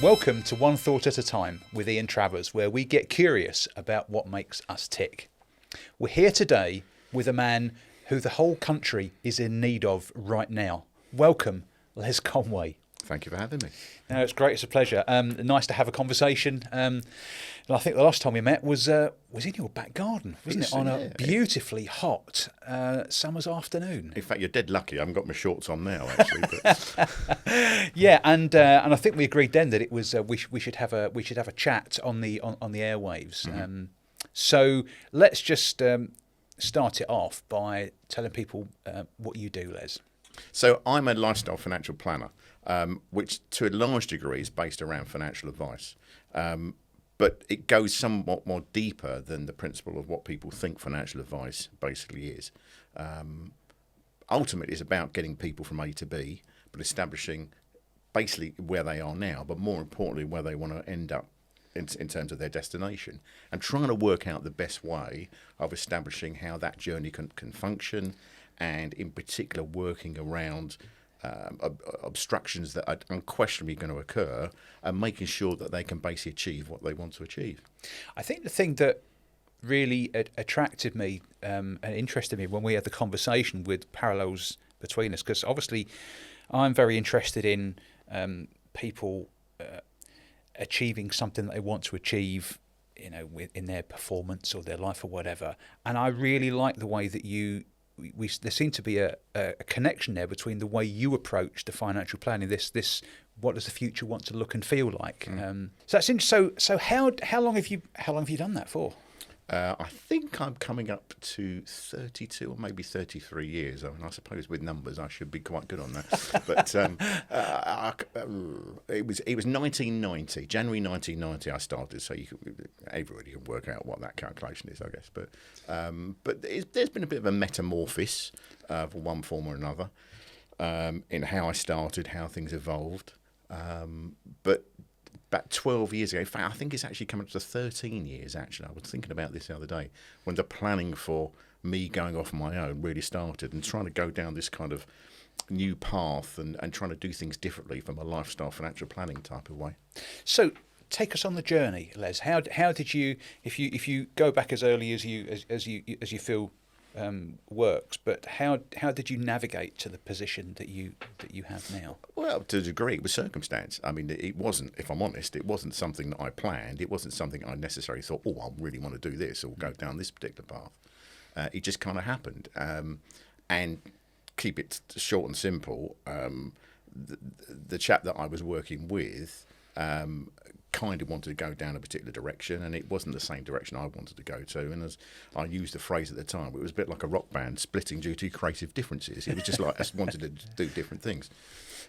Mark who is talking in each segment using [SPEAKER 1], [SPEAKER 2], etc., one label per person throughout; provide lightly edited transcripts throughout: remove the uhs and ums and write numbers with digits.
[SPEAKER 1] Welcome to One Thought at a Time with Ian Travers, where we get curious about what makes us tick. We're here today with a man who the whole country is in need of right now. Welcome, Les Conway.
[SPEAKER 2] Thank you for having me.
[SPEAKER 1] No, it's great. It's a pleasure. Nice to have a conversation. And I think the last time we met was in your back garden, wasn't it? On a beautifully hot summer's afternoon.
[SPEAKER 2] In fact, you're dead lucky. I haven't got my shorts on now, actually. But...
[SPEAKER 1] yeah, and I think we agreed then that it was we should have a chat on the airwaves. Mm-hmm. So let's just start it off by telling people what you do, Les.
[SPEAKER 2] So I'm a lifestyle financial planner, which to a large degree is based around financial advice. But it goes somewhat more deeper than the principle of what people think financial advice basically is. Ultimately, it's about getting people from A to B, but establishing basically where they are now, but more importantly, where they want to end up in terms of their destination, and trying to work out the best way of establishing how that journey can function, and in particular working around obstructions that are unquestionably going to occur, and making sure that they can basically achieve what they want to achieve.
[SPEAKER 1] I think the thing that really attracted me and interested me when we had the conversation with parallels between us, because obviously I'm very interested in people achieving something that they want to achieve, you know, in their performance or their life or whatever. And I really like the way that there seemed to be a connection there between the way you approach the financial planning. This what does the future want to look and feel like? So that's interesting. So how long have you done that for?
[SPEAKER 2] I think I'm coming up to 32 or maybe 33 years. I mean, I suppose with numbers I should be quite good on that. But it was 1990, January 1990 I started. So everybody can work out what that calculation is, I guess. But there's been a bit of a metamorphosis for one form or another in how I started, how things evolved. But about 12 years ago, in fact, I think it's actually coming up to 13 years, actually. I was thinking about this the other day, when the planning for me going off on my own really started, and trying to go down this kind of new path and trying to do things differently from a lifestyle financial planning type of way.
[SPEAKER 1] So take us on the journey, Les. How did you, if you go back as early as you feel works, but how did you navigate to the position that you have now?
[SPEAKER 2] Well, to a degree, it was circumstance. I mean, it wasn't, if I'm honest, it wasn't something that I planned. It wasn't something I necessarily thought, oh, I really want to do this or go down this particular path. It just kind of happened. And keep it short and simple, the chap that I was working with kind of wanted to go down a particular direction, and it wasn't the same direction I wanted to go to. And as I used the phrase at the time, it was a bit like a rock band splitting due to creative differences. It was just like us wanted to do different things.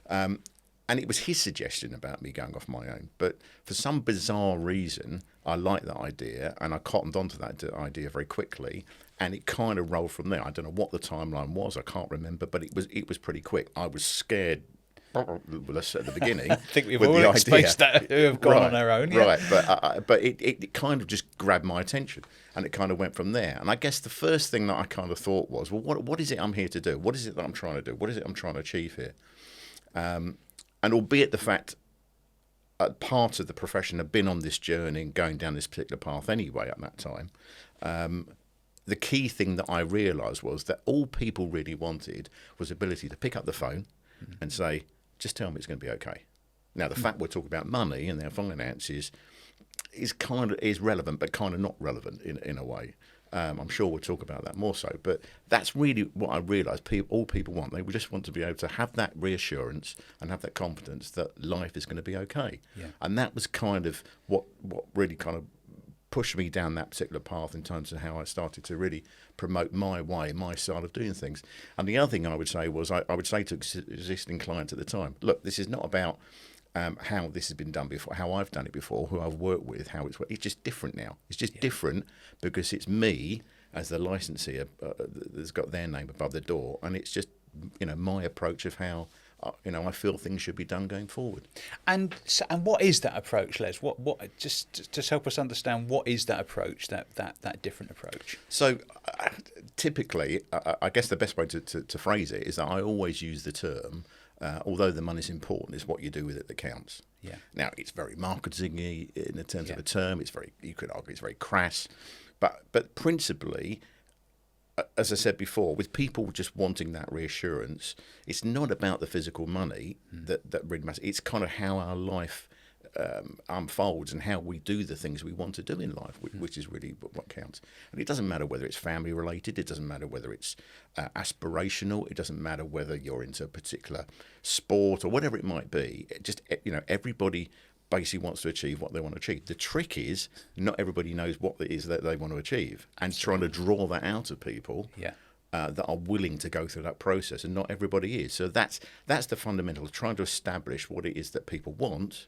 [SPEAKER 2] And it was his suggestion about me going off my own. But for some bizarre reason, I liked that idea, and I cottoned onto that idea very quickly, and it kind of rolled from there. I don't know what the timeline was, I can't remember, but it was pretty quick. I was scared at the beginning.
[SPEAKER 1] I think we've all experienced that, who have gone on our own. Yeah.
[SPEAKER 2] Right, but it kind of just grabbed my attention, and it kind of went from there. And I guess the first thing that I kind of thought was, well, what is it I'm here to do? What is it that I'm trying to do? What is it I'm trying to achieve here? And albeit the fact part of the profession had been on this journey and going down this particular path anyway at that time, the key thing that I realised was that all people really wanted was the ability to pick up the phone and say, just tell me it's going to be okay. Now, the fact we're talking about money and their finances is relevant, but kind of not relevant in a way. I'm sure we'll talk about that more so, but that's really what I realised all people want. They just want to be able to have that reassurance and have that confidence that life is going to be okay. Yeah. And that was kind of what really kind of pushed me down that particular path in terms of how I started to really promote my way, my style of doing things. And the other thing I would say was I would say to existing clients at the time, look, this is not about how this has been done before, how I've done it before, who I've worked with, how it's just different now. It's just different because it's me as the licensee that's got their name above the door, and it's just my approach of how I feel things should be done going forward.
[SPEAKER 1] And what is that approach, Les? What just help us understand what is that approach, that different approach?
[SPEAKER 2] So typically, I guess the best way to phrase it is that I always use the term Although the money's important, it's what you do with it that counts.
[SPEAKER 1] Yeah.
[SPEAKER 2] Now, it's very marketing-y in the terms
[SPEAKER 1] Yeah.
[SPEAKER 2] of a term. You could argue it's very crass. But principally, as I said before, with people just wanting that reassurance, it's not about the physical money that really matters. It's kind of how our life unfolds and how we do the things we want to do in life, which is really what counts. And it doesn't matter whether it's family related, it doesn't matter whether it's aspirational, it doesn't matter whether you're into a particular sport or whatever it might be. Everybody basically wants to achieve what they want to achieve. The trick is not everybody knows what it is that they want to achieve, and trying to draw that out of people.
[SPEAKER 1] Yeah.
[SPEAKER 2] That are willing to go through that process, and not everybody is. So that's the fundamental, trying to establish what it is that people want,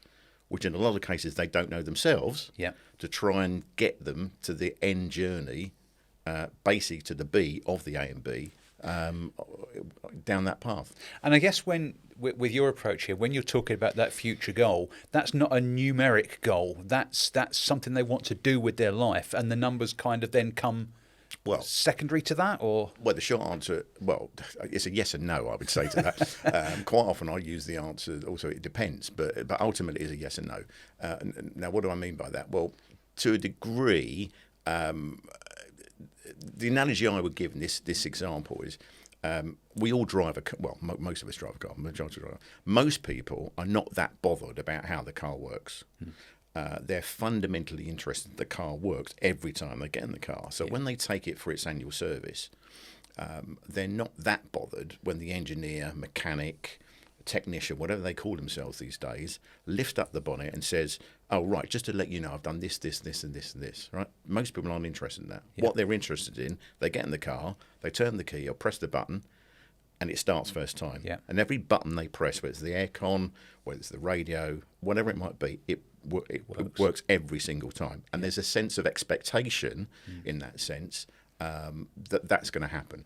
[SPEAKER 2] which in a lot of cases they don't know themselves, to try and get them to the end journey, basically to the B of the A and B, down that path.
[SPEAKER 1] And I guess with your approach here, when you're talking about that future goal, that's not a numeric goal. That's something they want to do with their life, and the numbers kind of then come secondary to that, or?
[SPEAKER 2] Well, the short answer, it's a yes and no, I would say to that. Quite often I use the answer, also it depends, but ultimately it's a yes and no. Now, what do I mean by that? Well, to a degree, the analogy I would give in this example is, we all drive a car. Well, most of us drive a car. Majority drive. Most people are not that bothered about how the car works. They're fundamentally interested the car works every time they get in the car. So when they take it for its annual service, they're not that bothered when the engineer, mechanic, technician, whatever they call themselves these days, lift up the bonnet and says, "Oh, right, just to let you know, I've done this, this, this, and this, and this." Right? Most people aren't interested in that.
[SPEAKER 1] Yeah.
[SPEAKER 2] What they're interested in, they get in the car, they turn the key or press the button, and it starts first time.
[SPEAKER 1] Yeah.
[SPEAKER 2] And every button they press, whether it's the aircon, whether it's the radio, whatever it might be, it works every single time. And there's a sense of expectation in that sense that's going to happen.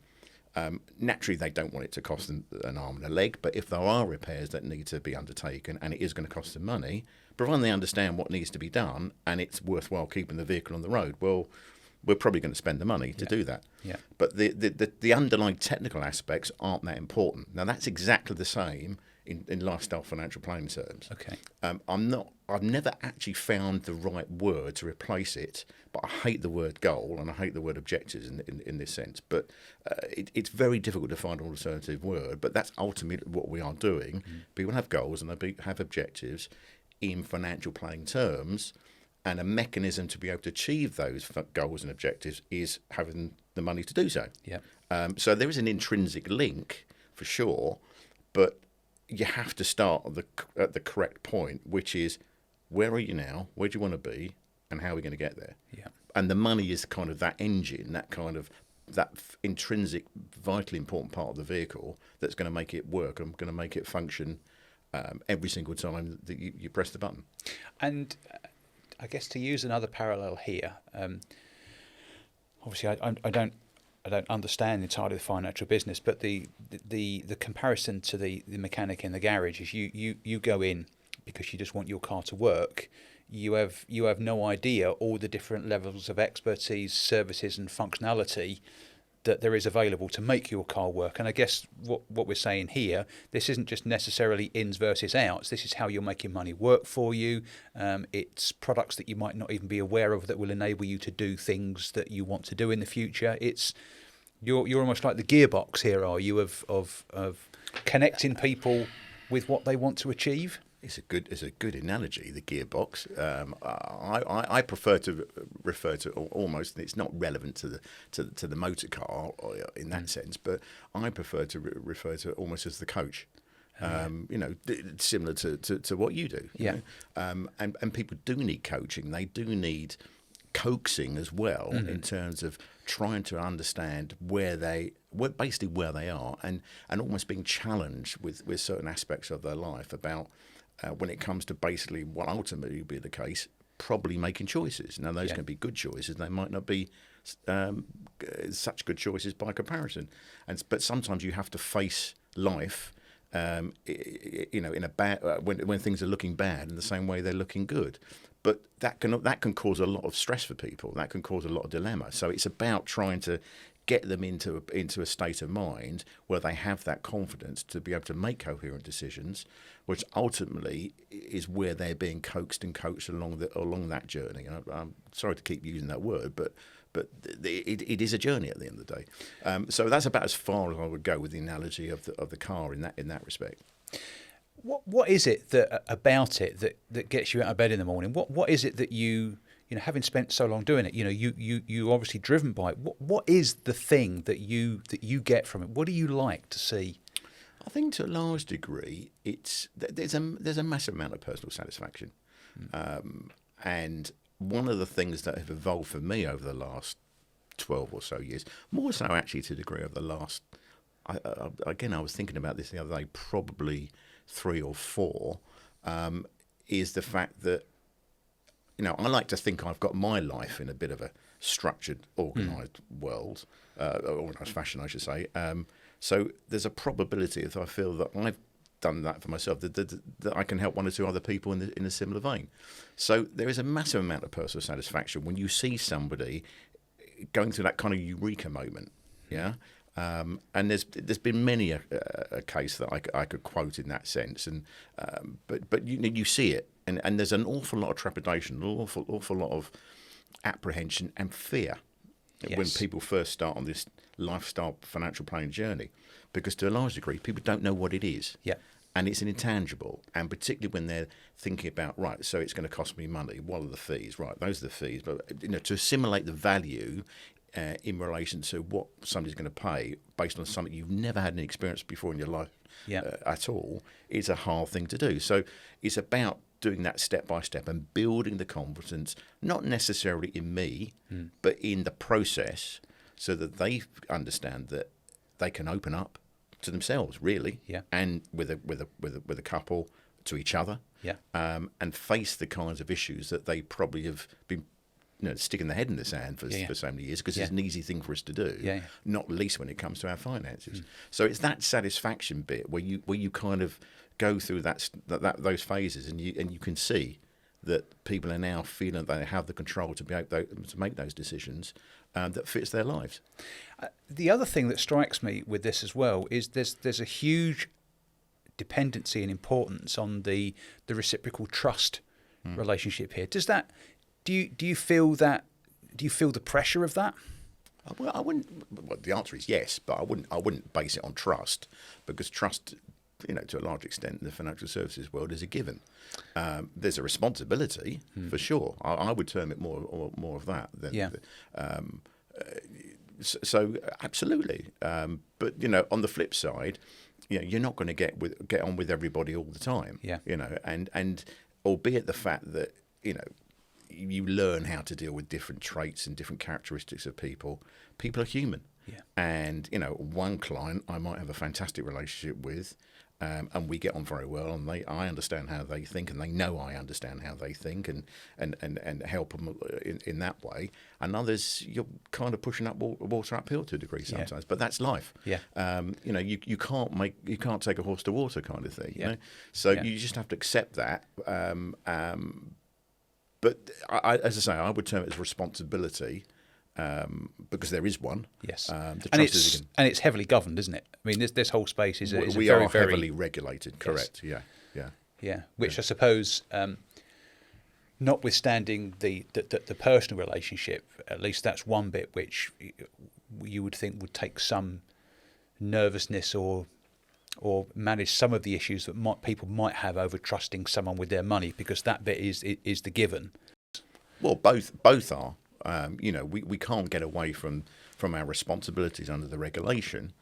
[SPEAKER 2] Naturally, they don't want it to cost them an arm and a leg, but if there are repairs that need to be undertaken and it is going to cost them money, provided they understand what needs to be done and it's worthwhile keeping the vehicle on the road, well, we're probably going to spend the money to do that.
[SPEAKER 1] Yeah.
[SPEAKER 2] But the underlying technical aspects aren't that important. Now, that's exactly the same in lifestyle financial planning terms.
[SPEAKER 1] Okay.
[SPEAKER 2] I've never actually found the right word to replace it, but I hate the word goal and I hate the word objectives in this sense. But it's very difficult to find an alternative word, but that's ultimately what we are doing. People have goals and they have objectives in financial planning terms, and a mechanism to be able to achieve those goals and objectives is having the money to do so.
[SPEAKER 1] Yeah.
[SPEAKER 2] So there is an intrinsic link for sure, but you have to start at the correct point, which is, where are you now? Where do you want to be? And how are we going to get there?
[SPEAKER 1] Yeah.
[SPEAKER 2] And the money is kind of that engine, that intrinsic, vitally important part of the vehicle that's going to make it work and going to make it function every single time that you press the button. And
[SPEAKER 1] I guess to use another parallel here, obviously I don't understand entirely the financial business, but the comparison to the mechanic in the garage is you go in because you just want your car to work. You have no idea all the different levels of expertise, services, and functionality that there is available to make your car work. And I guess what we're saying here, this isn't just necessarily ins versus outs. This is how you're making money work for you. It's products that you might not even be aware of that will enable you to do things that you want to do in the future. You're almost like the gearbox here, are you, of connecting people with what they want to achieve?
[SPEAKER 2] It's a good analogy, the gearbox. I prefer to refer to almost, it's not relevant to the motor car in that sense, but I prefer to refer to it almost as the coach. Similar to what you do.
[SPEAKER 1] Yeah.
[SPEAKER 2] And people do need coaching. They do need coaxing as well, in terms of trying to understand where they are, and almost being challenged with certain aspects of their life about when it comes to basically what ultimately will be the case, probably making choices. Now, those can be good choices. They might not be such good choices by comparison. But sometimes you have to face life, in a bad when things are looking bad in the same way they're looking good. But that can cause a lot of stress for people. That can cause a lot of dilemma. So it's about trying to get them into a state of mind where they have that confidence to be able to make coherent decisions, which ultimately is where they're being coaxed and coached along that journey. And I'm sorry to keep using that word, but it is a journey at the end of the day. So that's about as far as I would go with the analogy of the car in that respect.
[SPEAKER 1] What is it about it that gets you out of bed in the morning? What is it that you having spent so long doing it, you obviously driven by it. What is the thing that you get from it? What do you like to see?
[SPEAKER 2] I think to a large degree, there's a massive amount of personal satisfaction, and one of the things that have evolved for me over the last 12 or so years, more so actually to a degree over the last, again, I was thinking about this the other day, probably 3 or 4, is the fact that, I like to think I've got my life in a bit of a structured, organised world, organised fashion, I should say. So there's a probability that I feel that I've done that for myself, that I can help 1 or 2 other people in a similar vein. So there is a massive amount of personal satisfaction when you see somebody going through that kind of eureka moment, yeah. And there's been many a case that I could quote in that sense, and but you see it, and there's an awful lot of trepidation, an awful lot of apprehension and fear when people first start on this lifestyle financial planning journey, because to a large degree people don't know what it is.
[SPEAKER 1] Yeah.
[SPEAKER 2] And it's an intangible, and particularly when they're thinking about, right, so it's going to cost me money. What are the fees? Right, those are the fees. But to assimilate the value in relation to what somebody's going to pay based on something you've never had any experience before in your life at all is a hard thing to do. So it's about doing that step by step and building the confidence, not necessarily in me, but in the process, so that they understand that they can open up to themselves, really, and with a couple, to each other, and face the kinds of issues that they probably have been, sticking their head in the sand for so many years, because it's an easy thing for us to do, not least when it comes to our finances. So it's that satisfaction bit where you kind of go through those phases, and you can see that people are now feeling that they have the control to be able to make those decisions that fits their lives.
[SPEAKER 1] The other thing that strikes me with this as well is there's a huge dependency and importance on the reciprocal trust relationship here. Does that do you feel that? Do you feel the pressure of that?
[SPEAKER 2] Well, I wouldn't. Well, the answer is yes, but I wouldn't base it on trust, because trust, to a large extent, in the financial services world is a given. There's a responsibility for sure. I would term it more of that than. So absolutely, but on the flip side, you're not going to get on with everybody all the time. And albeit the fact that you learn how to deal with different traits and different characteristics of people. People are human. And one client I might have a fantastic relationship with, and we get on very well, and I understand how they think, and they know I understand how they think, and help them in that way. And others, you're kind of pushing up water uphill to a degree sometimes, but that's life. You can't take a horse to water, kind of thing. So you just have to accept that. But as I say, I would term it as responsibility. Because there is one.
[SPEAKER 1] Yes, and it's heavily governed, isn't it? I mean, this whole space is
[SPEAKER 2] we
[SPEAKER 1] very,
[SPEAKER 2] are heavily regulated. Correct.
[SPEAKER 1] Yes. Yeah. Which I suppose, notwithstanding the personal relationship, at least that's one bit which you would think would take some nervousness or manage some of the issues that people might have over trusting someone with their money, because that bit is the given.
[SPEAKER 2] Well, both are. We can't get away from our responsibilities under the regulations,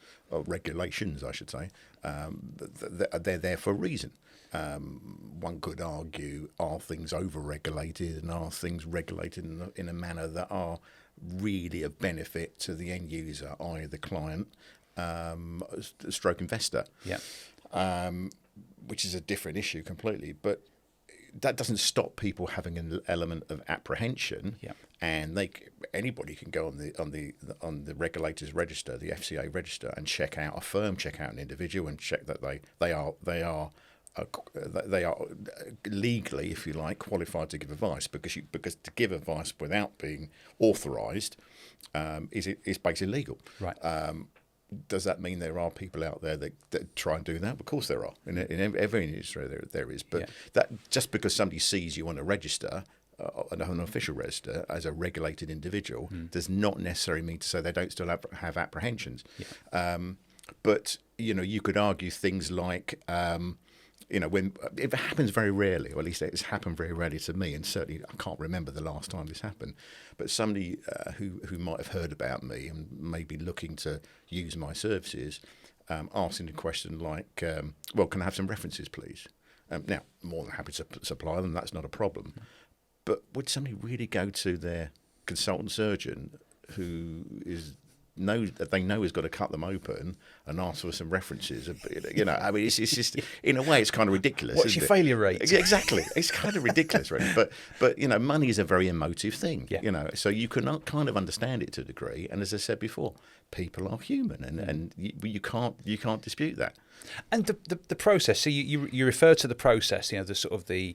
[SPEAKER 2] I should say. They're there for a reason. One could argue, are things over-regulated, and are things regulated in a manner that are really of benefit to the end user, i.e. the client, stroke investor, which is a different issue completely. But that doesn't stop people having an element of apprehension, and anybody can go on the regulators register, the FCA register, and check out a firm, check out an individual, and check that they are they are legally, if you like, qualified to give advice, because to give advice without being authorised is basically illegal.
[SPEAKER 1] Right.
[SPEAKER 2] Does that mean there are people out there that try and do that? Of course there are. In every industry there is. But that just because somebody sees you on a register, an official register, as a regulated individual, does not necessarily mean to say they don't still have apprehensions. Yeah. But, you could argue things like, when if it happens very rarely, or at least it's happened very rarely to me, and certainly I can't remember the last time this happened, but somebody who might have heard about me and may be looking to use my services, asking a question like, well, can I have some references, please? Now, more than happy to supply them, that's not a problem. But would somebody really go to their consultant surgeon who knows that they know has got to cut them open and ask for some references? I mean, it's just, in a way, it's kind of ridiculous.
[SPEAKER 1] What's your failure rate?
[SPEAKER 2] Exactly. It's kind of ridiculous, really. But money is a very emotive thing.
[SPEAKER 1] Yeah.
[SPEAKER 2] So you can kind of understand it to a degree. And as I said before, people are human, and you can't dispute that.
[SPEAKER 1] And the process. So you refer to the process. The sort of the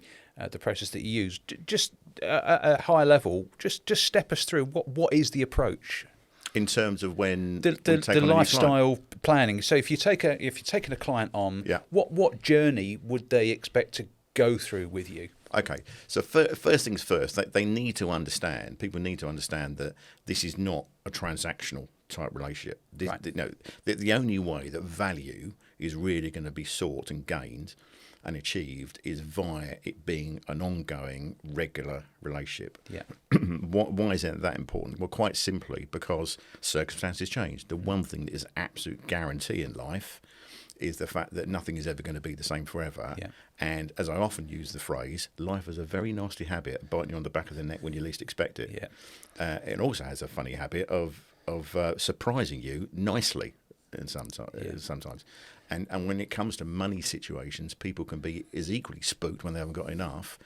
[SPEAKER 1] process that you use. Just at a high level, just step us through what is the approach
[SPEAKER 2] in terms of when
[SPEAKER 1] the lifestyle planning. So if you're taking a client on, what journey would they expect to go through with you?
[SPEAKER 2] Okay, so first things first, they need to understand. People need to understand that this is not a transactional type relationship. The only way that value is really going to be sought and gained and achieved is via it being an ongoing, regular relationship.
[SPEAKER 1] Yeah.
[SPEAKER 2] Why is that important? Well, quite simply because circumstances change. The one thing that is absolute guarantee in life is the fact that nothing is ever going to be the same forever. Yeah. And as I often use the phrase, life has a very nasty habit of biting you on the back of the neck when you least expect it. Yeah. It also has a funny habit of surprising you nicely sometimes. And when it comes to money situations, people can be as equally spooked when they haven't got enough,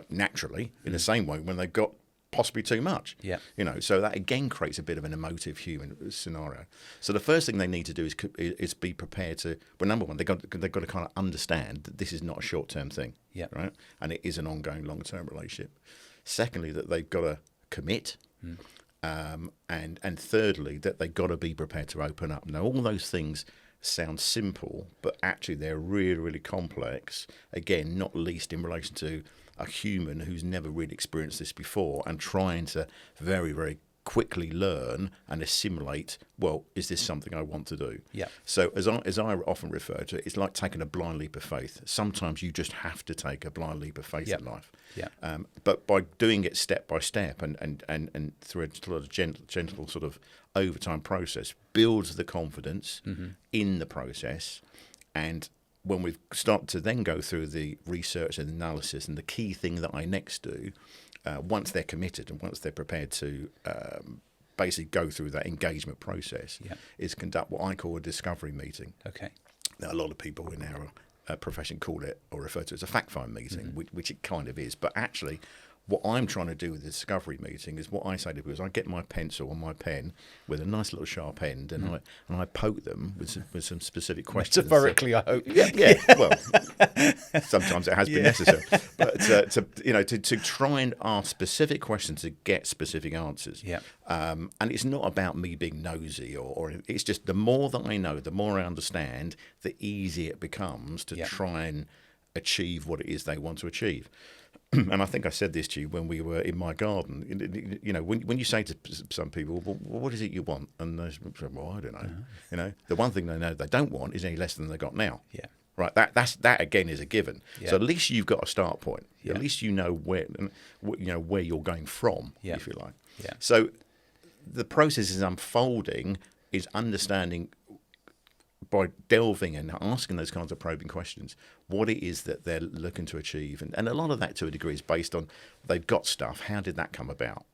[SPEAKER 2] naturally, in the same way when they've got possibly too much.
[SPEAKER 1] Yeah.
[SPEAKER 2] So that again creates a bit of an emotive human scenario. So the first thing they need to do is be prepared to. Well, number one, they've got to kind of understand that this is not a short-term thing.
[SPEAKER 1] Yeah.
[SPEAKER 2] Right. And it is an ongoing, long-term relationship. Secondly, that they've got to commit. And thirdly, that they've got to be prepared to open up. Now, all those things sound simple, but actually they're really, really complex. Again, not least in relation to a human who's never really experienced this before and trying to very, very quickly learn and assimilate, well, is this something I want to do?
[SPEAKER 1] Yeah.
[SPEAKER 2] So as I often refer to it, it's like taking a blind leap of faith. Sometimes you just have to take a blind leap of faith in life.
[SPEAKER 1] Yeah.
[SPEAKER 2] But by doing it step by step and through a sort of gentle sort of overtime process, builds the confidence in the process. And when we've started to then go through the research and analysis, and the key thing that I next do, once they're committed and once they're prepared to basically go through that engagement process, is conduct what I call a discovery meeting.
[SPEAKER 1] Okay.
[SPEAKER 2] Now, a lot of people in our profession call it or refer to it as a fact-find meeting, which it kind of is. But actually, what I'm trying to do with the discovery meeting is what I say to people is I get my pencil and my pen with a nice little sharp end, and I poke them with some specific questions.
[SPEAKER 1] Metaphorically, I hope.
[SPEAKER 2] Yeah. Well, sometimes it has been necessary, but to try and ask specific questions to get specific answers.
[SPEAKER 1] Yeah.
[SPEAKER 2] And it's not about me being nosy, or it's just the more that I know, the more I understand, the easier it becomes to try and achieve what it is they want to achieve. And I think I said this to you when we were in my garden. When you say to some people, well, what is it you want? And they say, well, I don't know. The one thing they know they don't want is any less than they got now.
[SPEAKER 1] Yeah.
[SPEAKER 2] Right. That again is a given.
[SPEAKER 1] Yeah.
[SPEAKER 2] So at least you've got a start point.
[SPEAKER 1] Yeah.
[SPEAKER 2] At least you know where you're going from, if you like.
[SPEAKER 1] Yeah.
[SPEAKER 2] So the process is unfolding, is understanding by delving and asking those kinds of probing questions, what it is that they're looking to achieve. And a lot of that, to a degree, is based on they've got stuff. How did that come about?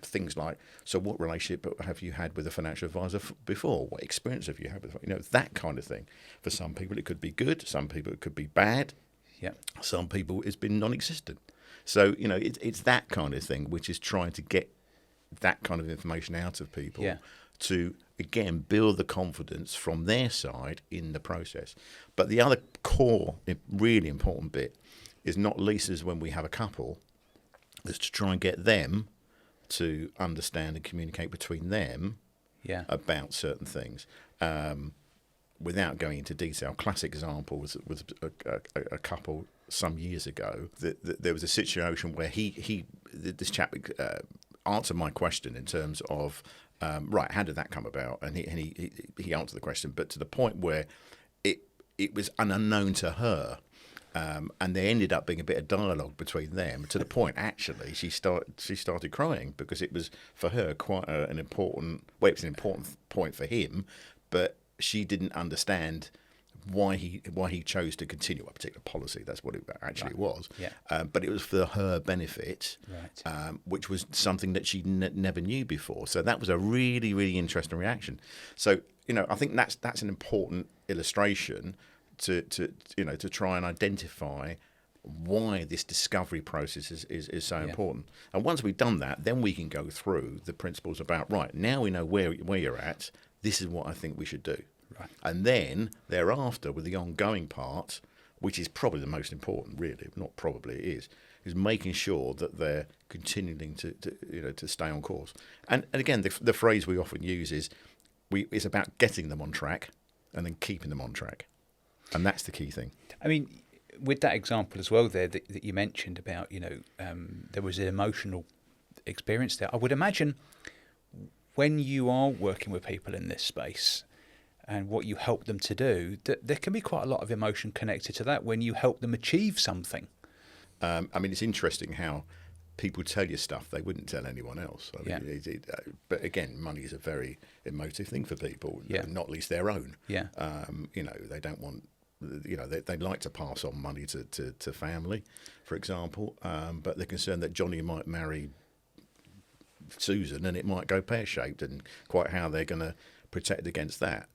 [SPEAKER 2] Things like, so what relationship have you had with a financial advisor before? What experience have you had with that kind of thing? For some people, it could be good. Some people, it could be bad.
[SPEAKER 1] Yeah.
[SPEAKER 2] Some people, it's been non-existent. So, it's that kind of thing, which is trying to get that kind of information out of people to again, build the confidence from their side in the process. But the other core, really important bit is not least is when we have a couple, is to try and get them to understand and communicate between them about certain things. Without going into detail, classic example was a couple some years ago. There was a situation where this chap answered my question in terms of right, how did that come about? And he answered the question, but to the point where it was an unknown to her. And there ended up being a bit of dialogue between them, to the point actually she started crying, because it was for her quite an important. Well, it was an important point for him, but she didn't understand why he chose to continue a particular policy. That's what it actually was.
[SPEAKER 1] Yeah.
[SPEAKER 2] But it was for her benefit,
[SPEAKER 1] Right.
[SPEAKER 2] which was something that she never knew before. So that was a really, really interesting reaction. So I think that's an important illustration to try and identify why this discovery process is so important. And once we've done that, then we can go through the principles about, right, now we know where you're at, this is what I think we should do.
[SPEAKER 1] Right.
[SPEAKER 2] And then thereafter, with the ongoing part, which is probably the most important, really, not probably, it is making sure that they're continuing to stay on course. And again, the phrase we often use is it's about getting them on track and then keeping them on track. And that's the key thing.
[SPEAKER 1] I mean, with that example as well there that you mentioned about, there was an emotional experience there. I would imagine when you are working with people in this space and what you help them to do, that there can be quite a lot of emotion connected to that when you help them achieve something.
[SPEAKER 2] I mean, it's interesting how people tell you stuff they wouldn't tell anyone else. I mean, but again, money is a very emotive thing for people, not least their own.
[SPEAKER 1] Yeah.
[SPEAKER 2] They don't want. They'd like to pass on money to family, for example, but they're concerned that Johnny might marry Susan and it might go pear-shaped, and quite how they're going to protect against that.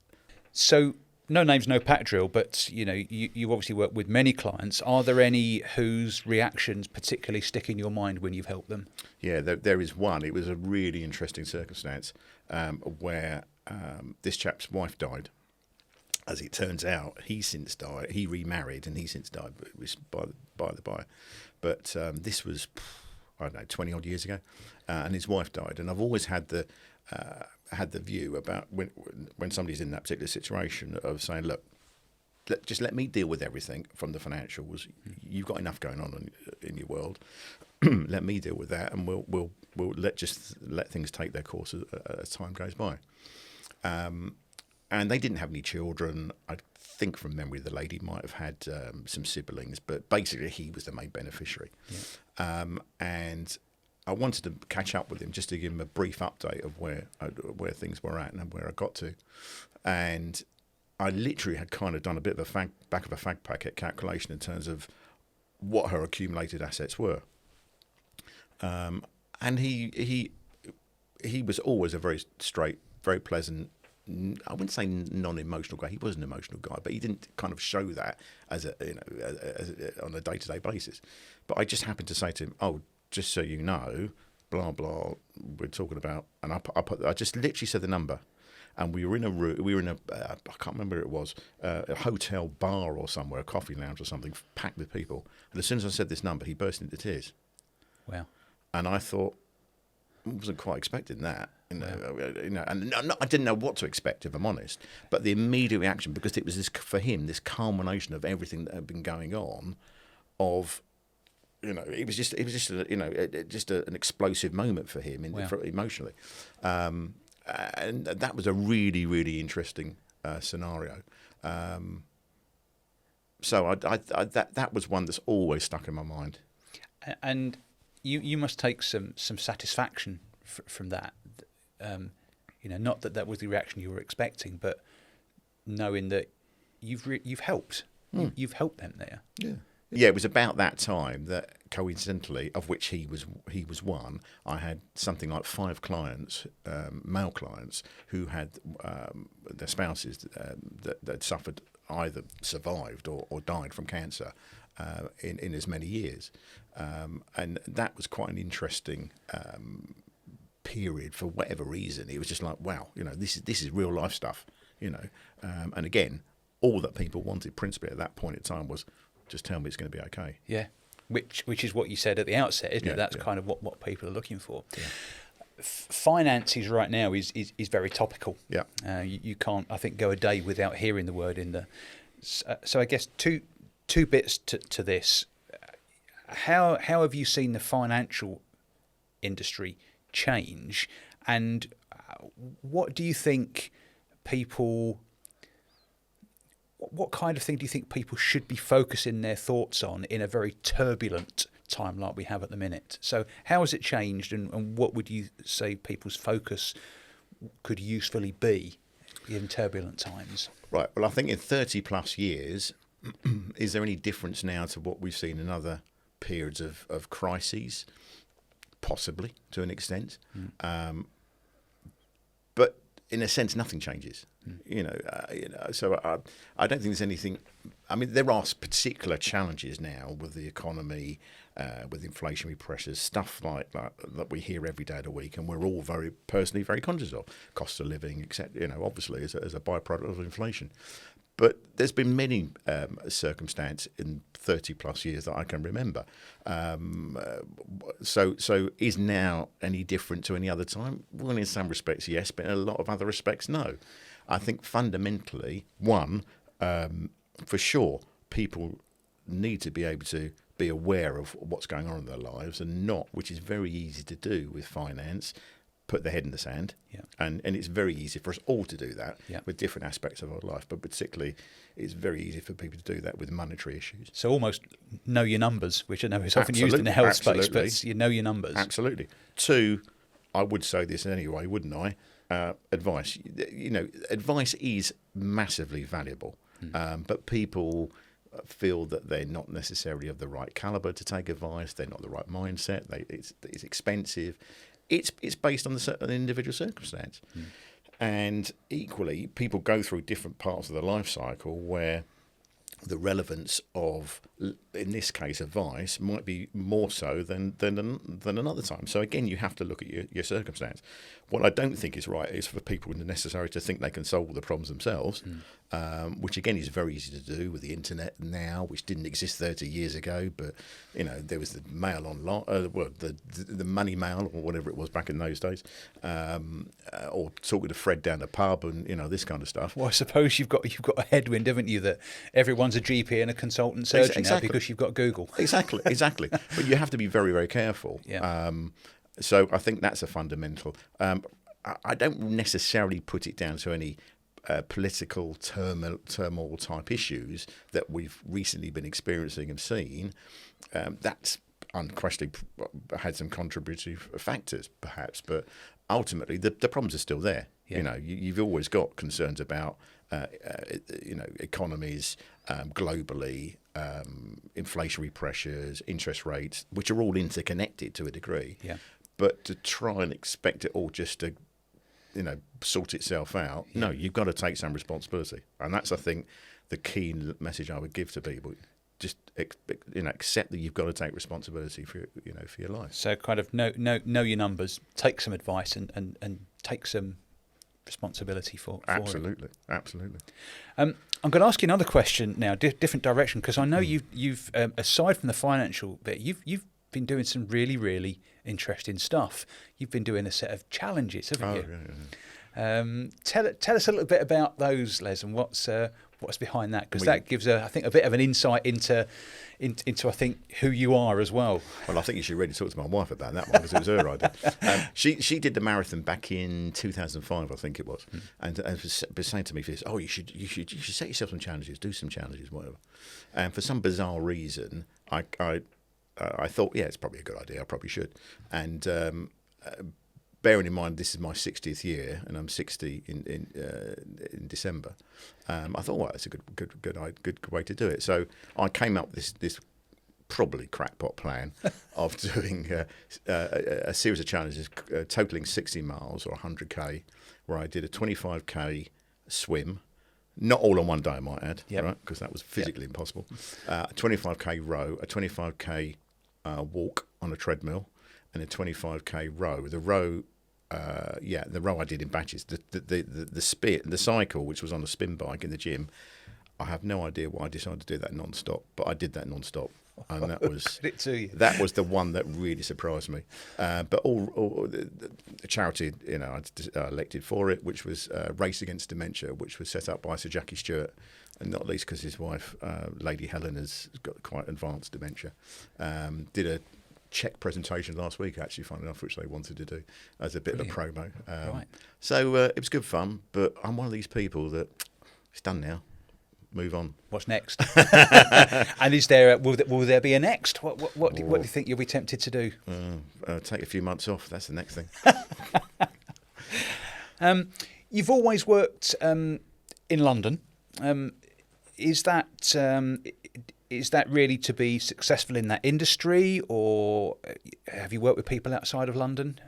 [SPEAKER 1] So, no names, no pack drill, but you obviously work with many clients. Are there any whose reactions particularly stick in your mind when you've helped them?
[SPEAKER 2] Yeah, there is one. It was a really interesting circumstance where this chap's wife died. As it turns out, he since died. He remarried and he since died. But it was by the by. But this was, I don't know, 20 odd years ago, and his wife died. And I've always had the view about when somebody's in that particular situation of saying, look, just let me deal with everything from the financials. You've got enough going on in your world. Let me deal with that, and we'll let things take their course as time goes by. And they didn't have any children. I think from memory the lady might have had some siblings, but basically he was the main beneficiary. Yeah. And I wanted to catch up with him just to give him a brief update of where things were at and where I got to. And I literally had kind of done a bit of a back of a fag packet calculation in terms of what her accumulated assets were. And he was always a very straight, very pleasant, I wouldn't say non-emotional guy. He was an emotional guy, but he didn't kind of show that as on a day-to-day basis. But I just happened to say to him, "Oh, just so you know, blah blah. We're talking about," and I just literally said the number, and we were in a room. We were in a I can't remember what it was, a hotel bar or somewhere, a coffee lounge or something, packed with people. And as soon as I said this number, he burst into tears.
[SPEAKER 1] Wow!
[SPEAKER 2] And I thought, I wasn't quite expecting that. And I didn't know what to expect, if I'm honest. But the immediate reaction, because it was for him this culmination of everything that had been going on, it was just an explosive moment for him emotionally, and that was a really, really interesting scenario. So that was one that's always stuck in my mind.
[SPEAKER 1] And you must take some satisfaction from that. Not that was the reaction you were expecting, but knowing that you've helped, you've helped them there.
[SPEAKER 2] Yeah, it was about that time that, coincidentally, of which he was one, I had something like 5 clients, male clients, who had their spouses that suffered, either survived or died from cancer in as many years, and that was quite an interesting period, for whatever reason, it was just like, wow, this is real life stuff, and again, all that people wanted principally at that point in time was just tell me it's going to be okay.
[SPEAKER 1] Yeah, which is what you said at the outset, isn't it? That's
[SPEAKER 2] yeah.
[SPEAKER 1] kind of what people are looking for.
[SPEAKER 2] Yeah.
[SPEAKER 1] Finances right now is very topical.
[SPEAKER 2] Yeah.
[SPEAKER 1] You can't, I think, go a day without hearing the word in the. So I guess two bits to this. How have you seen the financial industry change, and what do you think people? What kind of thing do you think people should be focusing their thoughts on in a very turbulent time like we have at the minute? So how has it changed, and what would you say people's focus could usefully be in turbulent times?
[SPEAKER 2] Right. Well, I think in 30 plus years, is there any difference now to what we've seen in other periods of crises? Possibly, to an extent. But in a sense, nothing changes. So I don't think there's anything. I mean, there are particular challenges now with the economy, with inflationary pressures, stuff like that we hear every day of the week, and we're all very conscious of cost of living, etc. Obviously as a byproduct of inflation. But there's been many circumstances in 30 plus years that I can remember. So is now any different to any other time? Well, in some respects, yes, but in a lot of other respects, no. I think fundamentally, one, for sure, people need to be able to be aware of what's going on in their lives and not, which is very easy to do with finance, put their head in the sand.
[SPEAKER 1] Yeah.
[SPEAKER 2] And it's very easy for us all to do that with different aspects of our life, but particularly it's very easy for people to do that with monetary issues.
[SPEAKER 1] So almost know your numbers, which I know is often used in the health space, but you know your numbers.
[SPEAKER 2] Absolutely. Two, I would say this anyway, wouldn't I? Advice. Advice is massively valuable, but people feel that they're not necessarily of the right caliber to take advice. They're not the right mindset. It's expensive. It's based on an individual circumstance. And equally, people go through different parts of the life cycle where the relevance of, in this case, advice might be more so than another time. So again, you have to look at your circumstance. What I don't think is right is for people necessarily to think they can solve the problems themselves, which again is very easy to do with the internet now, which didn't exist 30 years ago. But there was the mail online, the money mail or whatever it was back in those days, or talking to Fred down the pub and this kind of stuff.
[SPEAKER 1] Well, I suppose you've got a headwind, haven't you, that everyone's a GP and a consultant surgeon now because you've got Google.
[SPEAKER 2] Exactly. But you have to be very, very careful.
[SPEAKER 1] Yeah.
[SPEAKER 2] So I think that's a fundamental. I don't necessarily put it down to any political turmoil type issues that we've recently been experiencing and seen. That's unquestionably had some contributory factors, perhaps, but ultimately the problems are still there. Yeah. You've always got concerns about economies globally, inflationary pressures, interest rates, which are all interconnected to a degree.
[SPEAKER 1] Yeah.
[SPEAKER 2] But to try and expect it all just to, sort itself out, no, you've got to take some responsibility, and that's, I think, the key message I would give to people. Just accept that you've got to take responsibility for your life.
[SPEAKER 1] So kind of know your numbers, take some advice, and take some responsibility for
[SPEAKER 2] Absolutely.
[SPEAKER 1] I'm going to ask you another question now, different direction, because I know you've aside from the financial bit, you've been doing some really, really interesting stuff. You've been doing a set of challenges, haven't you?
[SPEAKER 2] Yeah.
[SPEAKER 1] Tell us a little bit about those, Les, and what's behind that, because that gives I think a bit of an insight into I think who you are as well.
[SPEAKER 2] Well, I think you should really talk to my wife about that one, because it was her idea. She did the marathon back in 2005, I think it was, and was saying to me, "Oh, you should set yourself some challenges, do some challenges, whatever." And for some bizarre reason, I thought, yeah, it's probably a good idea. I probably should. And bearing in mind this is my 60th year, and I'm 60 in December, I thought, well, that's a good way to do it. So I came up with this probably crackpot plan of doing a series of challenges totaling 60 miles or 100k, where I did a 25k swim. Not all on one day, I might add, right? Because that was physically impossible. A 25k row, a 25k walk on a treadmill, and a 25k row. The row the row I did in batches, the cycle, which was on a spin bike in the gym. I have no idea why I decided to do that non-stop, but I did that non-stop, and that was that was the one that really surprised me. But all the charity, I elected for it, which was Race Against Dementia, which was set up by Sir Jackie Stewart, and not least because his wife, Lady Helen, has got quite advanced dementia. Did a Czech presentation last week, actually, funny enough, which they wanted to do as a bit of a promo.
[SPEAKER 1] Right.
[SPEAKER 2] So it was good fun, but I'm one of these people that it's done now. Move on.
[SPEAKER 1] What's next? And is there will there be a next? What do you think you'll be tempted to do?
[SPEAKER 2] Take a few months off. That's the next thing.
[SPEAKER 1] You've always worked in London. Is that really to be successful in that industry, or have you worked with people outside of London?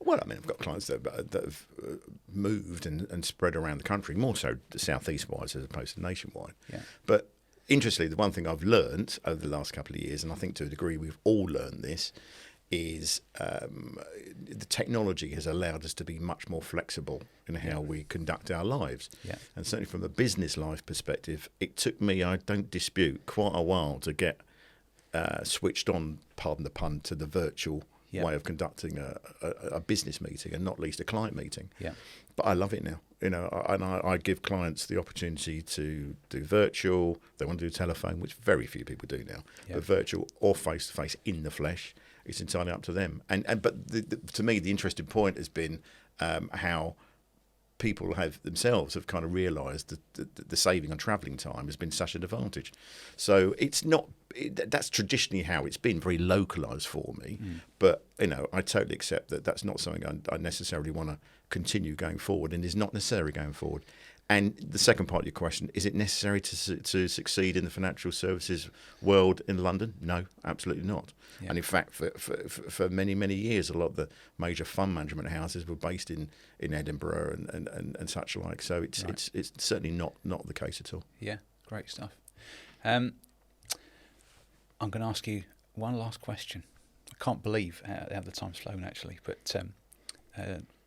[SPEAKER 2] Well, I mean, I've got clients that have moved and spread around the country, more so southeast-wise as opposed to nationwide.
[SPEAKER 1] Yeah.
[SPEAKER 2] But interestingly, the one thing I've learned over the last couple of years, and I think to a degree we've all learned this, is the technology has allowed us to be much more flexible in how we conduct our lives.
[SPEAKER 1] Yeah.
[SPEAKER 2] And certainly from a business life perspective, it took me, I don't dispute, quite a while to get switched on, pardon the pun, to the virtual way of conducting a business meeting, and not least a client meeting.
[SPEAKER 1] Yeah.
[SPEAKER 2] But I love it now. I give clients the opportunity to do virtual. They want to do telephone, which very few people do now.
[SPEAKER 1] Yeah.
[SPEAKER 2] But virtual or face to face in the flesh, it's entirely up to them. But to me, the interesting point has been how people have kind of realised that the saving on travelling time has been such an advantage. So it's not. That's traditionally how it's been, very localised for me. But I totally accept that that's not something I necessarily want to continue going forward, and is not necessary going forward. And the second part of your question, is it necessary to succeed in the financial services world in London? No, absolutely not. Yeah. And in fact, for many, many years, a lot of the major fund management houses were based in Edinburgh and such like. So it's certainly not the case at all.
[SPEAKER 1] Yeah, great stuff. I'm going to ask you one last question. I can't believe how the time's flown, actually, but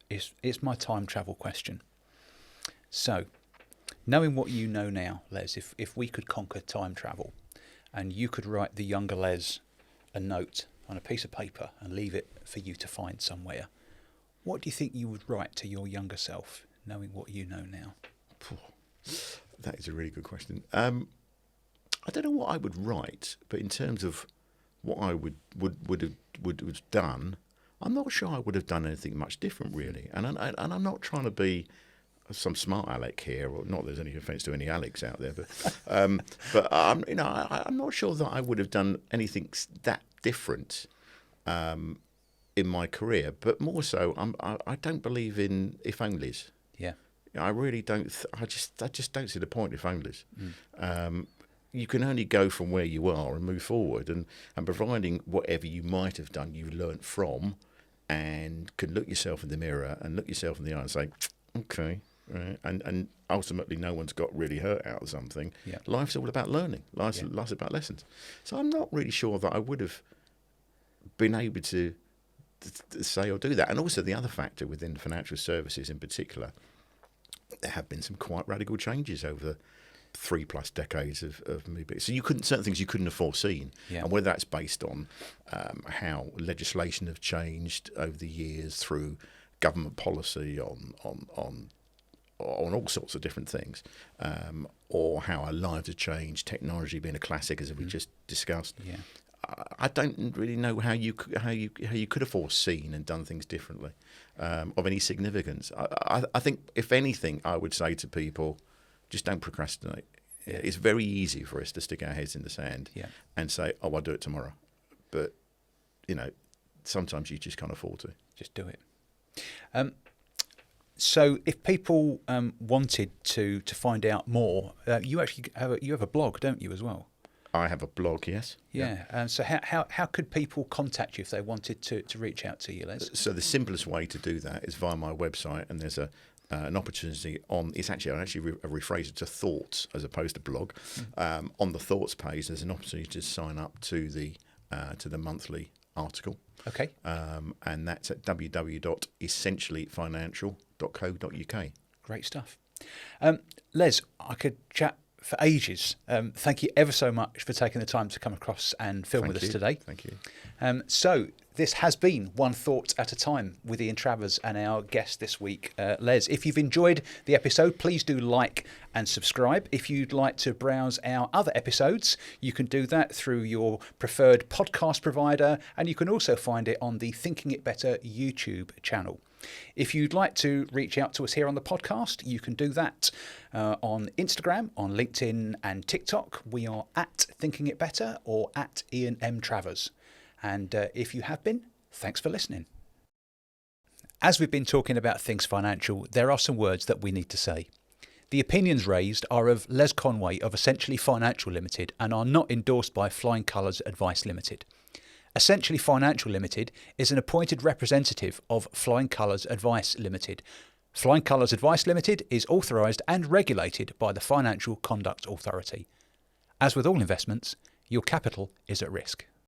[SPEAKER 1] it's my time travel question. So, knowing what you know now, Les, if we could conquer time travel and you could write the younger Les a note on a piece of paper and leave it for you to find somewhere, what do you think you would write to your younger self, knowing what you know now?
[SPEAKER 2] That is a really good question. I don't know what I would write, but in terms of what I would have done, I'm not sure I would have done anything much different, really. And I'm not trying to be some smart Alec here, or not. There's any offence to any Alex out there, but I'm not sure that I would have done anything that different in my career. But more so, I don't believe in if onlys.
[SPEAKER 1] Yeah,
[SPEAKER 2] I really don't. I just don't see the point if onlys. You can only go from where you are and move forward, and providing whatever you might have done, you learnt from, and can look yourself in the mirror and look yourself in the eye and say, okay, right, and ultimately no one's got really hurt out of something. Yeah. Life's all about learning. Life's about lessons. So I'm not really sure that I would have been able to say or do that. And also the other factor within financial services in particular, there have been some quite radical changes over the 3+ decades of maybe. So certain things you couldn't have foreseen. Yeah. And whether that's based on how legislation have changed over the years through government policy on all sorts of different things, or how our lives have changed, technology being a classic as we just discussed. Yeah. I don't really know how you could have foreseen and done things differently of any significance. I think if anything, I would say to people, just don't procrastinate. Yeah. It's very easy for us to stick our heads in the sand and say, "Oh, I'll do it tomorrow," but sometimes you just can't afford to.
[SPEAKER 1] Just do it. So, if people wanted to find out more, you actually have a blog, don't you, as well?
[SPEAKER 2] I have a blog, yes.
[SPEAKER 1] Yeah. So how could people contact you if they wanted to reach out to you, Les?
[SPEAKER 2] So the simplest way to do that is via my website, and there's an opportunity on. I actually rephrase it to thoughts as opposed to blog. On the thoughts page, there's an opportunity to sign up to the monthly article.
[SPEAKER 1] Okay.
[SPEAKER 2] And that's at www.essentiallyfinancial.co.uk.
[SPEAKER 1] Great stuff. Les, I could chat for ages. Thank you ever so much for taking the time to come across and film with us today.
[SPEAKER 2] Thank you.
[SPEAKER 1] So this has been One Thought at a Time with Ian Travers and our guest this week, Les. If you've enjoyed the episode, please do like and subscribe. If you'd like to browse our other episodes, you can do that through your preferred podcast provider, and you can also find it on the Thinking It Better YouTube channel. If you'd like to reach out to us here on the podcast, you can do that on Instagram, on LinkedIn and TikTok. We are at Thinking It Better or at Ian M. Travers. And if you have been, thanks for listening. As we've been talking about things financial, there are some words that we need to say. The opinions raised are of Les Conway of Essentially Financial Limited and are not endorsed by Flying Colours Advice Limited. Essentially Financial Limited is an appointed representative of Flying Colours Advice Limited. Flying Colours Advice Limited is authorised and regulated by the Financial Conduct Authority. As with all investments, your capital is at risk.